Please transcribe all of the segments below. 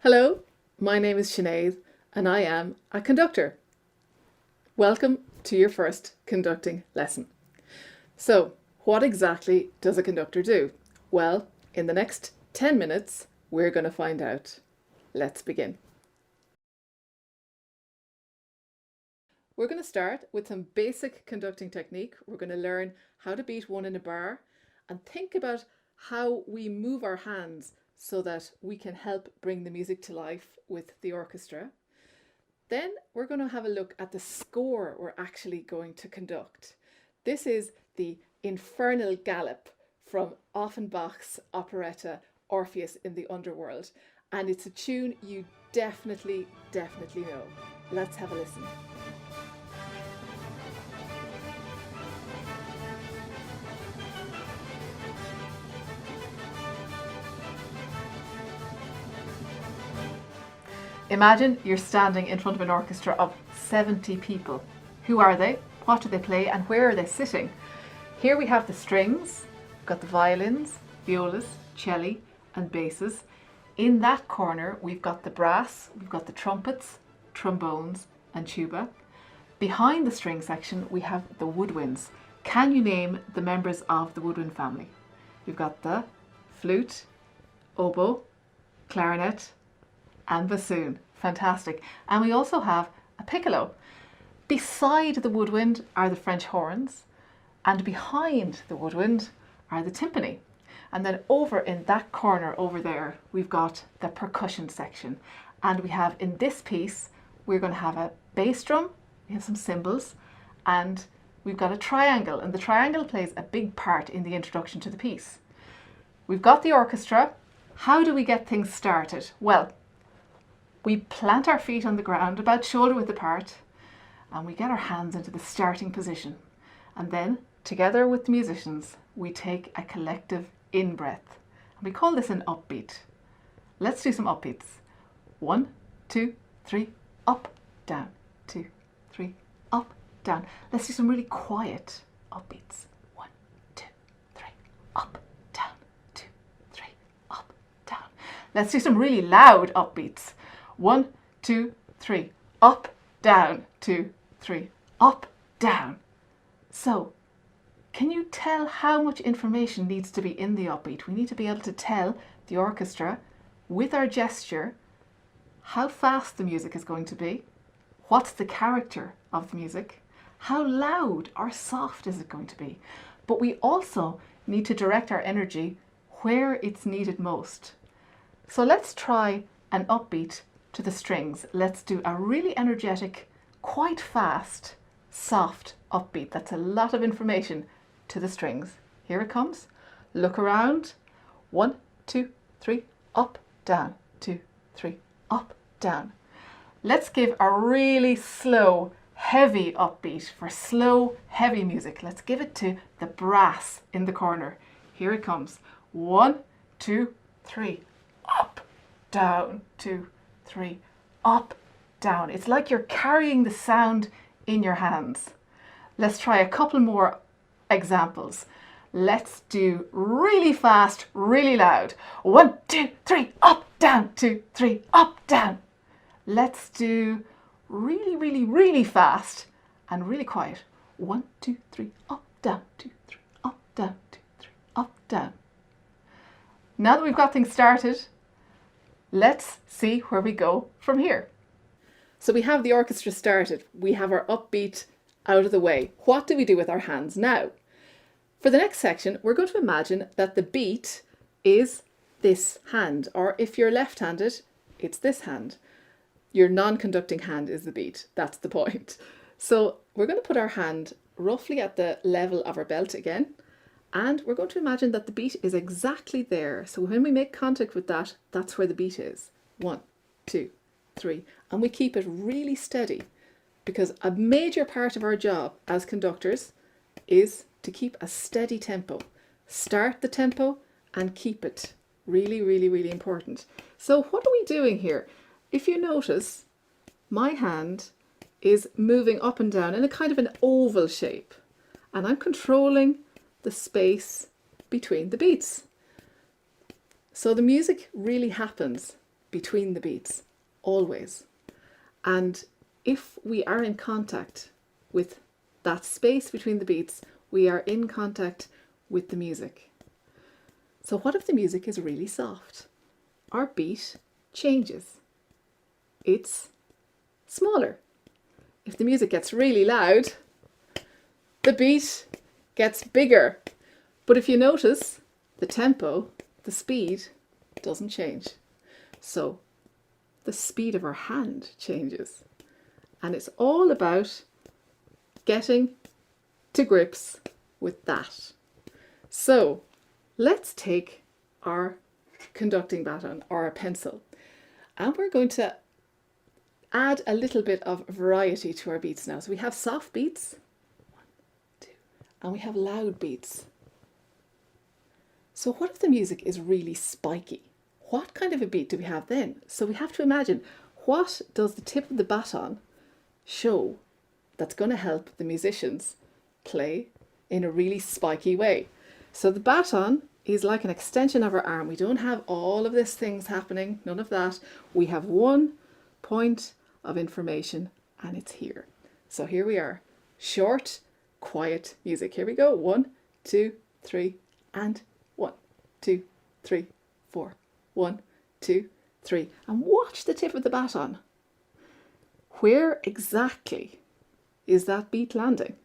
Hello, my name is Sinead and I am a conductor. Welcome to your first conducting lesson. So, what exactly does a conductor do? Well, in the next 10 minutes, we're going to find out. Let's begin. We're going to start with some basic conducting technique. We're going to learn how to beat one in a bar and think about how we move our hands so that we can help bring the music to life with the orchestra. Then we're going to have a look at the score we're actually going to conduct. This is the Infernal Gallop from Offenbach's operetta Orpheus in the Underworld, and it's a tune you definitely know. Let's have a listen. Imagine you're standing in front of an orchestra of 70 people. Who are they? What do they play? And where are they sitting? Here we have the strings. We've got the violins, violas, cello and basses. In that corner we've got the brass, we've got the trumpets, trombones and tuba. Behind the string section we have the woodwinds. Can you name the members of the woodwind family? We've got the flute, oboe, clarinet and bassoon. Fantastic. And we also have a piccolo. Beside the woodwind are the French horns, and behind the woodwind are the timpani. And then over in that corner over there we've got the percussion section, and we have in this piece we're going to have a bass drum, we have some cymbals, and we've got a triangle, and the triangle plays a big part in the introduction to the piece. We've got the orchestra. How do we get things started? Well, we plant our feet on the ground about shoulder width apart, and we get our hands into the starting position. And then, together with the musicians, we take a collective in-breath. And we call this an upbeat. Let's do some upbeats. 1, 2, 3, up, down, 2, 3, up, down. Let's do some really quiet upbeats. 1, 2, 3, up, down, 2, 3, up, down. Let's do some really loud upbeats. 1, 2, 3, up, down, 2, 3, up, down. So, can you tell how much information needs to be in the upbeat? We need to be able to tell the orchestra with our gesture how fast the music is going to be, what's the character of the music, how loud or soft is it going to be. But we also need to direct our energy where it's needed most. So let's try an upbeat to the strings. Let's do a really energetic, quite fast, soft upbeat. That's a lot of information to the strings. Here it comes. Look around. 1, 2, 3, up, down, 2, 3, up, down. Let's give a really slow, heavy upbeat for slow, heavy music. Let's give it to the brass in the corner. Here it comes. 1, 2, 3, up, down, 2, 3, up, down. It's like you're carrying the sound in your hands. Let's try a couple more examples. Let's do really fast, really loud. 1, 2, 3, up, down, 2, 3, up, down. Let's do really fast and really quiet. 1, 2, 3, up, down, 2, 3, up, down, 2, 3, up, down. Now that we've got things started, let's see where we go from here. So we have the orchestra started. We have our upbeat out of the way. What do we do with our hands now? For the next section, we're going to imagine that the beat is this hand, or if you're left-handed, it's this hand. Your non-conducting hand is the beat. That's the point. So we're going to put our hand roughly at the level of our belt again, and we're going to imagine that the beat is exactly there. So when we make contact with that, that's where the beat is. 1, 2, 3, and we keep it really steady, because a major part of our job as conductors is to keep a steady tempo. Start the tempo and keep it. Really important. So what are we doing here? If you notice, my hand is moving up and down in a kind of an oval shape, and I'm controlling the space between the beats. So the music really happens between the beats, always. And if we are in contact with that space between the beats, we are in contact with the music. So what if the music is really soft? Our beat changes. It's smaller. If the music gets really loud, the beat gets bigger. But if you notice, the tempo, the speed, doesn't change. So the speed of our hand changes. And it's all about getting to grips with that. So let's take our conducting baton or our pencil, and we're going to add a little bit of variety to our beats now. So we have soft beats, 1, 2, and we have loud beats. So what if the music is really spiky? What kind of a beat do we have then? So we have to imagine, what does the tip of the baton show that's going to help the musicians play in a really spiky way? So the baton is like an extension of our arm. We don't have all of these things happening, none of that. We have one point of information, and it's here. So here we are, short, quiet music. Here we go, 1, 2, 3, and 1, 2, 3, 4, 1, 2, 3. And watch the tip of the baton. Where exactly is that beat landing?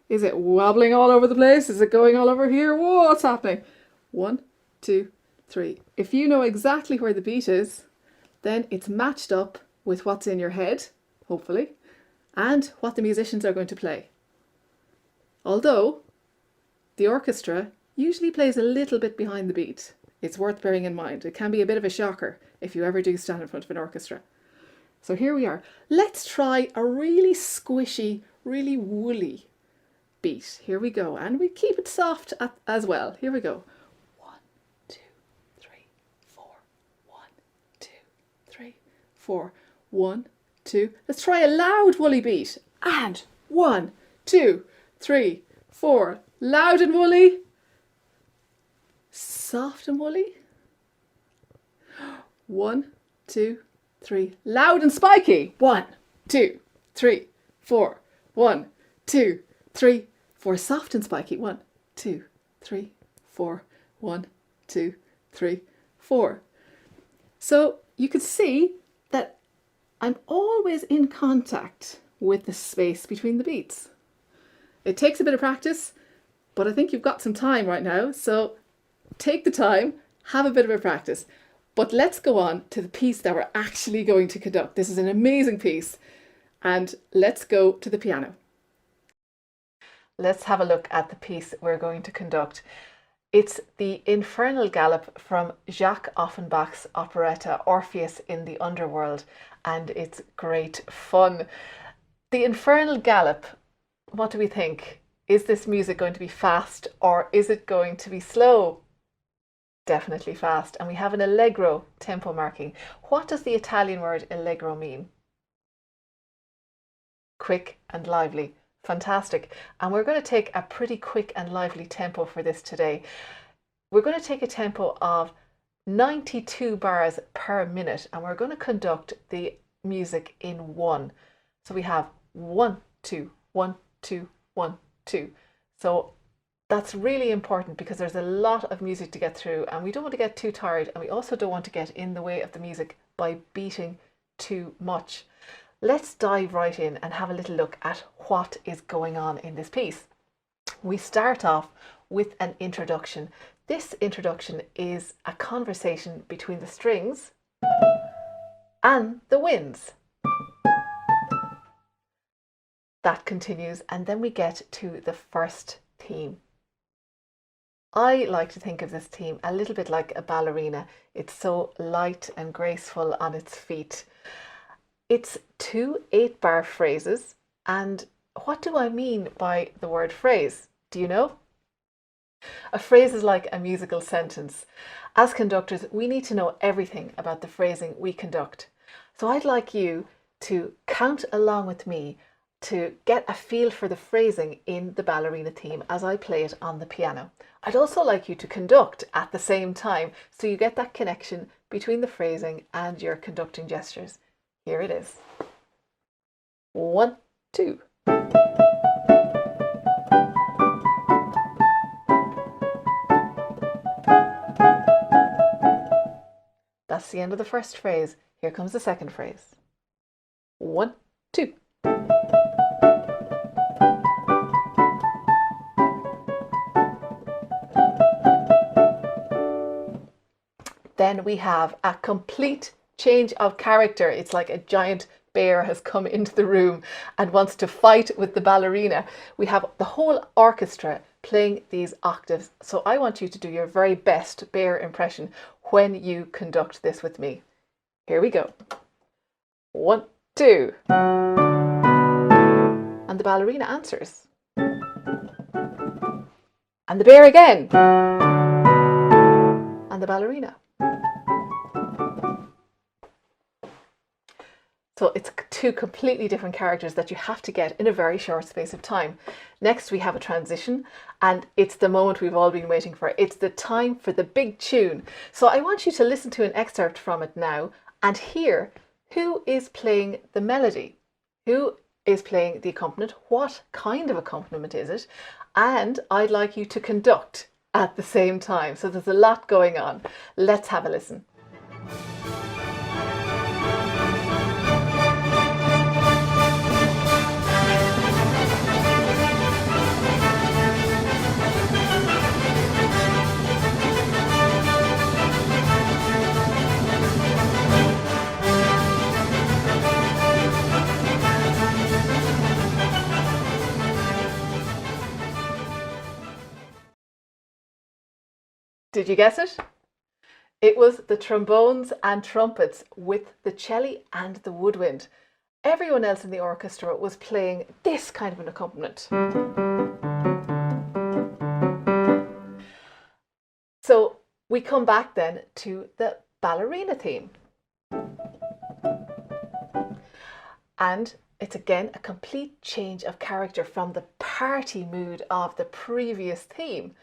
Is it wobbling all over the place? Is it going all over here? Whoa, what's happening? 1, 2, 3. If you know exactly where the beat is, then it's matched up with what's in your head, hopefully, and what the musicians are going to play. Although the orchestra usually plays a little bit behind the beat. It's worth bearing in mind. It can be a bit of a shocker if you ever do stand in front of an orchestra. So here we are. Let's try a really squishy, really woolly beat. Here we go. And we keep it soft as well. Here we go. 1, 2, 3, 4. 1, 2, 3, 4. 1, 2. Let's try a loud woolly beat. And 1, 2, 3, 4. Loud and woolly. Soft and woolly. 1, 2, 3. Loud and spiky. 1, 2, 3, 4. 1, 2, 3, 4. Soft and spiky. 1, 2, 3, 4. 1, 2, 3, 4. So you can see that I'm always in contact with the space between the beats. It takes a bit of practice, but I think you've got some time right now. So take the time, have a bit of a practice. But let's go on to the piece that we're actually going to conduct. This is an amazing piece. And let's go to the piano. Let's have a look at the piece we're going to conduct. It's the Infernal Galop from Jacques Offenbach's operetta Orpheus in the Underworld, and it's great fun. The Infernal Galop, what do we think? Is this music going to be fast or is it going to be slow? Definitely fast. And we have an allegro tempo marking. What does the Italian word allegro mean? Quick and lively. Fantastic. And we're going to take a pretty quick and lively tempo for this today. We're going to take a tempo of 92 bars per minute, and we're going to conduct the music in 1. So we have 1, 2, 1, 2, 1, 2. So that's really important because there's a lot of music to get through, and we don't want to get too tired, and we also don't want to get in the way of the music by beating too much. Let's dive right in and have a little look at what is going on in this piece. We start off with an introduction. This introduction is a conversation between the strings and the winds. That continues, and then we get to the first theme. I like to think of this theme a little bit like a ballerina. It's so light and graceful on its feet. It's 2 8-bar phrases. And what do I mean by the word phrase? Do you know? A phrase is like a musical sentence. As conductors, we need to know everything about the phrasing we conduct. So I'd like you to count along with me to get a feel for the phrasing in the ballerina theme as I play it on the piano. I'd also like you to conduct at the same time so you get that connection between the phrasing and your conducting gestures. Here it is. 1, 2. That's the end of the first phrase. Here comes the second phrase. 1, 2. Then we have a complete change of character. It's like a giant bear has come into the room and wants to fight with the ballerina. We have the whole orchestra playing these octaves. So I want you to do your very best bear impression when you conduct this with me. Here we go. 1, 2. And the ballerina answers. And the bear again. And the ballerina. So it's two completely different characters that you have to get in a very short space of time. Next we have a transition, and it's the moment we've all been waiting for. It's the time for the big tune. So I want you to listen to an excerpt from it now and hear who is playing the melody, who is playing the accompaniment, what kind of accompaniment is it, and I'd like you to conduct at the same time. So there's a lot going on. Let's have a listen. Did you guess it? It was the trombones and trumpets with the cello and the woodwind. Everyone else in the orchestra was playing this kind of an accompaniment. So we come back then to the ballerina theme. And it's again a complete change of character from the party mood of the previous theme.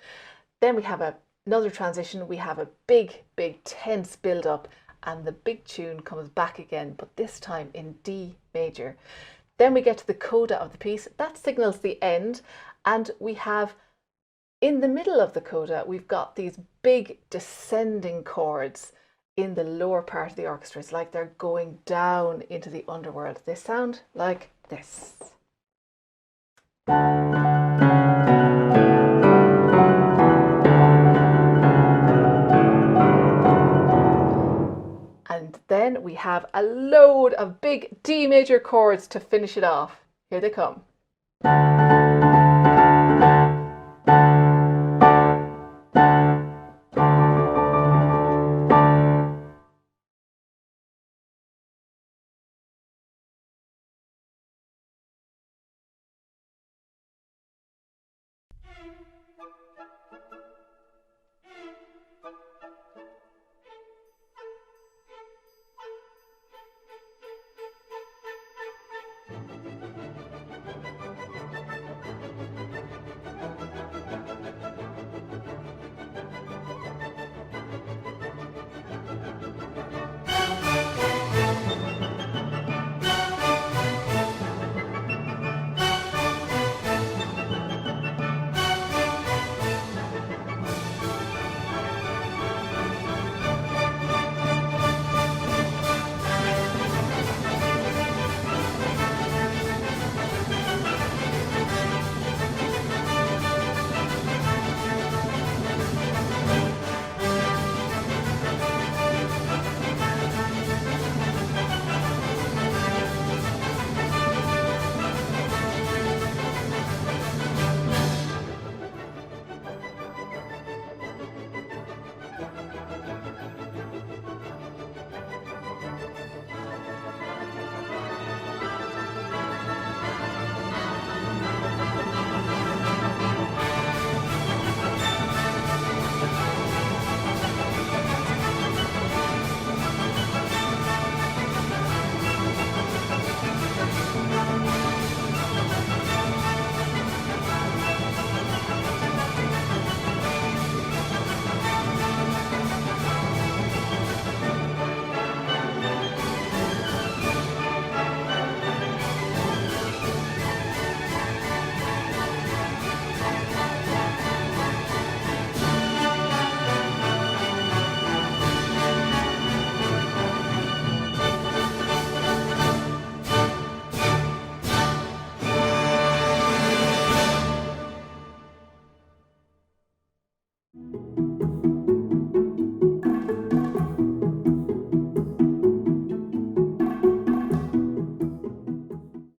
Then we have another transition. We have a big tense build up, and the big tune comes back again, but this time in D major. Then we get to the coda of the piece. That signals the end, and we have in the middle of the coda, we've got these big descending chords in the lower part of the orchestra. It's like they're going down into the underworld. They sound like this. And then we have a load of big D major chords to finish it off. Here they come.